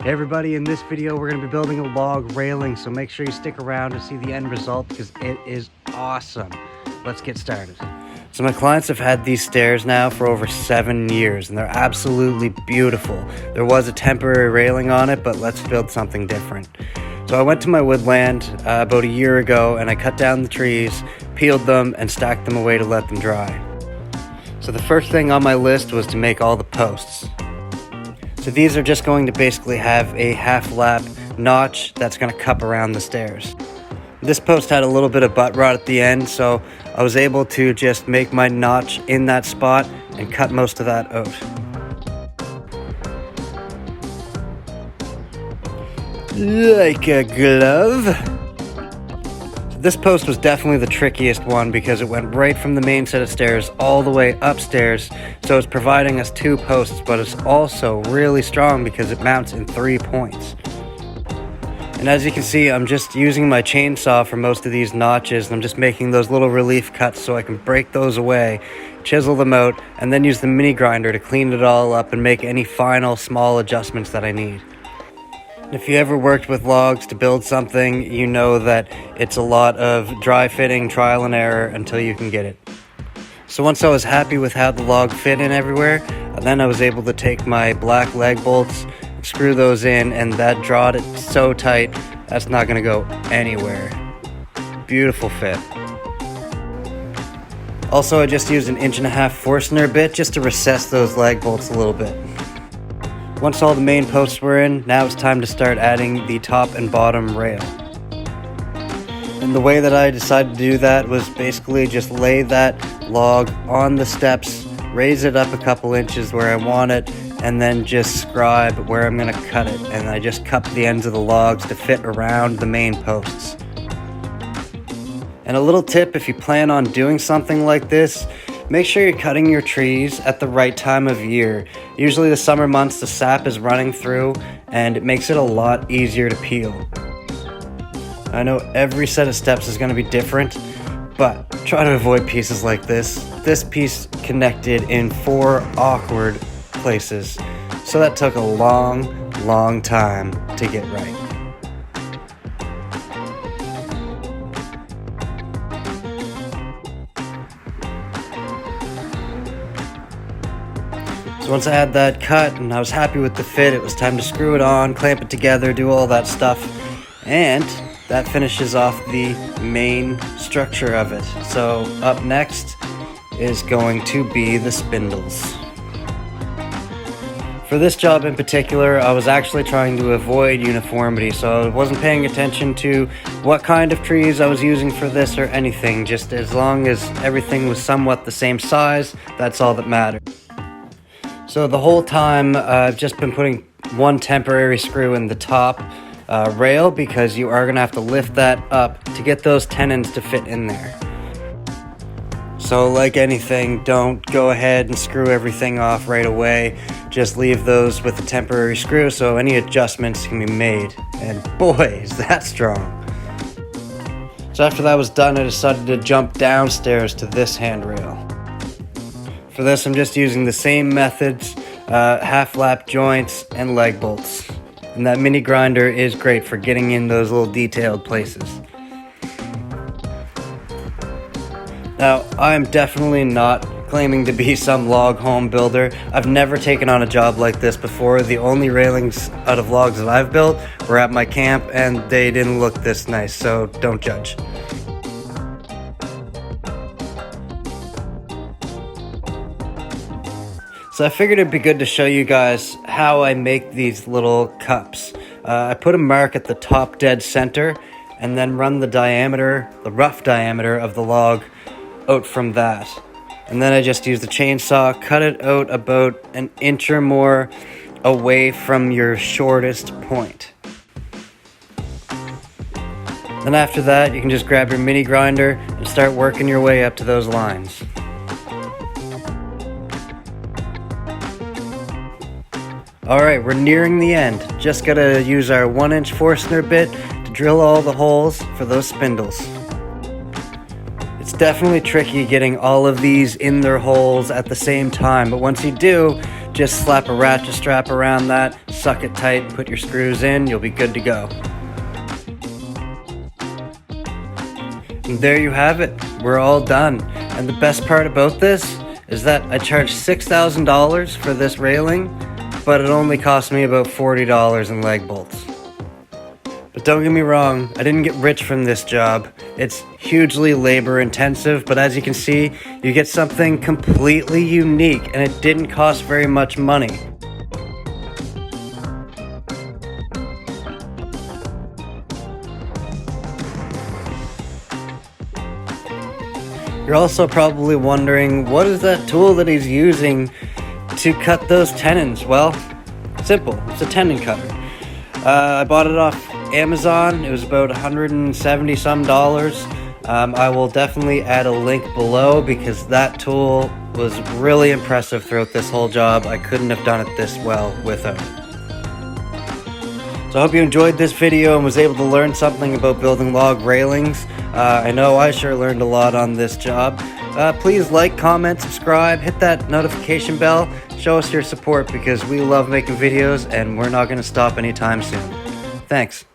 Hey everybody, in this video we're going to be building a log railing, so make sure you stick around to see the end result because it is awesome. Let's get started. So my clients have had these stairs now for over 7 years and they're absolutely beautiful. There was a temporary railing on it, but let's build something different. So I went to my woodland about a year ago and I cut down the trees, peeled them and stacked them away to let them dry. So the first thing on my list was to make all the posts. So these are just going to basically have a half lap notch that's going to cup around the stairs. This post had a little bit of butt rot at the end, so I was able to just make my notch in that spot and cut most of that out. Like a glove. This post was definitely the trickiest one because it went right from the main set of stairs all the way upstairs, so it's providing us 2 posts, but it's also really strong because it mounts in 3 points. And as you can see, I'm just using my chainsaw for most of these notches, and I'm just making those little relief cuts so I can break those away, chisel them out, and then use the mini grinder to clean it all up and make any final small adjustments that I need. If you ever worked with logs to build something, you know that it's a lot of dry fitting, trial and error until you can get it. So once I was happy with how the log fit in everywhere, then I was able to take my black leg bolts, screw those in, and that drawed it so tight, that's not going to go anywhere. Beautiful fit. Also, I just used an 1.5" Forstner bit just to recess those leg bolts a little bit. Once all the main posts were in, now it's time to start adding the top and bottom rail. And the way that I decided to do that was basically just lay that log on the steps, raise it up a couple inches where I want it, and then just scribe where I'm going to cut it. And I just cup the ends of the logs to fit around the main posts. And a little tip, if you plan on doing something like this, make sure you're cutting your trees at the right time of year. Usually the summer months the sap is running through and it makes it a lot easier to peel. I know every set of steps is going to be different, but try to avoid pieces like this. This piece connected in 4 awkward places, so that took a long time to get right. So once I had that cut and I was happy with the fit, it was time to screw it on, clamp it together, do all that stuff. And that finishes off the main structure of it. So up next is going to be the spindles. For this job in particular, I was actually trying to avoid uniformity, so I wasn't paying attention to what kind of trees I was using for this or anything. Just as long as everything was somewhat the same size, that's all that mattered. So the whole time I've just been putting 1 temporary screw in the top rail because you are going to have to lift that up to get those tenons to fit in there. So like anything, don't go ahead and screw everything off right away. Just leave those with a temporary screw so any adjustments can be made. And boy, is that strong. So after that was done, I decided to jump downstairs to this handrail. For this, I'm just using the same methods, half lap joints and leg bolts. And that mini grinder is great for getting in those little detailed places. Now, I'm definitely not claiming to be some log home builder. I've never taken on a job like this before. The only railings out of logs that I've built were at my camp and they didn't look this nice, so don't judge. So I figured it'd be good to show you guys how I make these little cups. I put a mark at the top dead center and then run the diameter, the rough diameter of the log out from that. And then I just use the chainsaw, cut it out about 1 inch or more away from your shortest point. Then after that, you can just grab your mini grinder and start working your way up to those lines. Alright, we're nearing the end. Just gotta use our 1" Forstner bit to drill all the holes for those spindles. It's definitely tricky getting all of these in their holes at the same time, but once you do, Just slap a ratchet strap around that, suck it tight, put your screws in, you'll be good to go. And there you have it, we're all done. And the best part about this is that I charged $6,000 for this railing, but it only cost me about $40 in leg bolts. But don't get me wrong, I didn't get rich from this job. It's hugely labor intensive, but as you can see, you get something completely unique and it didn't cost very much money. You're also probably wondering, what is that tool that he's using to cut those tenons? Well, simple, it's a tenon cutter. I bought it off Amazon. It was about $170 some. I will definitely add a link below because that tool was really impressive throughout this whole job. I couldn't have done it this well without it. So I hope you enjoyed this video and was able to learn something about building log railings. I know I sure learned a lot on this job. Please like, comment, subscribe, hit that notification bell. Show us your support because we love making videos and we're not going to stop anytime soon. Thanks.